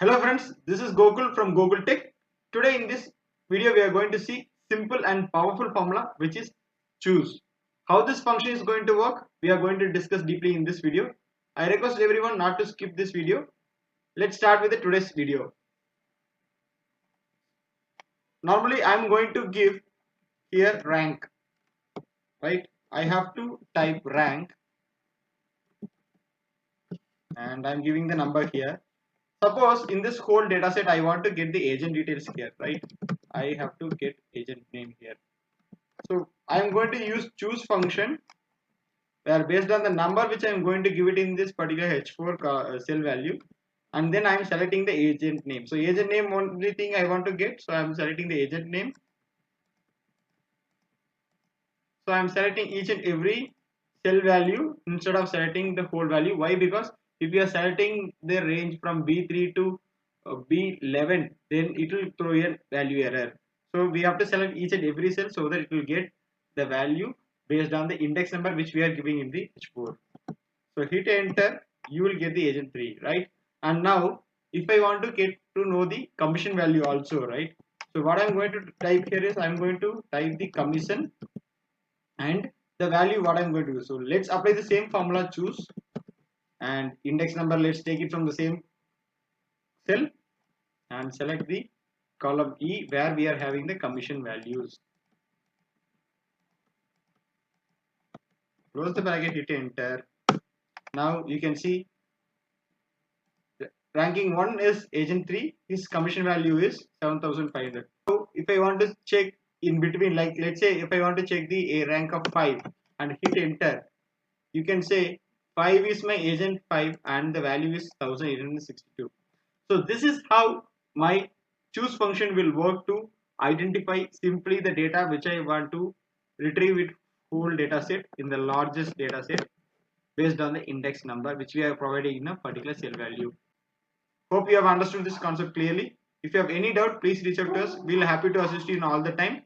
Hello friends, this is Gokul from Gokul Tech. Today in this video we are going to see simple and powerful formula which is choose. How this function is going to work, we are going to discuss deeply in this video. I request everyone not to skip this video. Let's start with today's video. Normally I am going to give here rank, right? I have to type rank and I am giving the number here. Suppose in this whole data set I want to get the agent details here, right? I have to get agent name here. So I am going to use choose function where based on the number which I am going to give it in this particular H4 cell value, and then I am selecting the agent name. So agent name only thing I want to get, so I am selecting the agent name. So I am selecting each and every cell value instead of selecting the whole value. Why? Because if you are selecting the range from B3 to B11, then it will throw a value error. So we have to select each and every cell so that it will get the value based on the index number which we are giving in the H4. So hit enter, you will get the agent 3, right? And now if I want to get to know the commission value also, right? So what I'm going to type here is I'm going to type the commission and the value what I'm going to do. So let's apply the same formula, choose, and index number, let's take it from the same cell and select the column E where we are having the commission values. Close the bracket, hit enter. Now you can see ranking 1 is agent 3, his commission value is 7,500. So if I want to check in between, like let's say if I want to check the rank of 5 and hit enter, you can say 5 is my agent 5 and the value is 1862. So this is how my choose function will work to identify simply the data which I want to retrieve with whole data set in the largest data set based on the index number which we are providing in a particular cell value. Hope you have understood this concept clearly. If you have any doubt, please reach out to us. We'll be happy to assist you in all the time.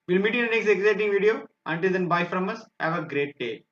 We'll meet you in the next exciting video. Until then, bye from us. Have a great day.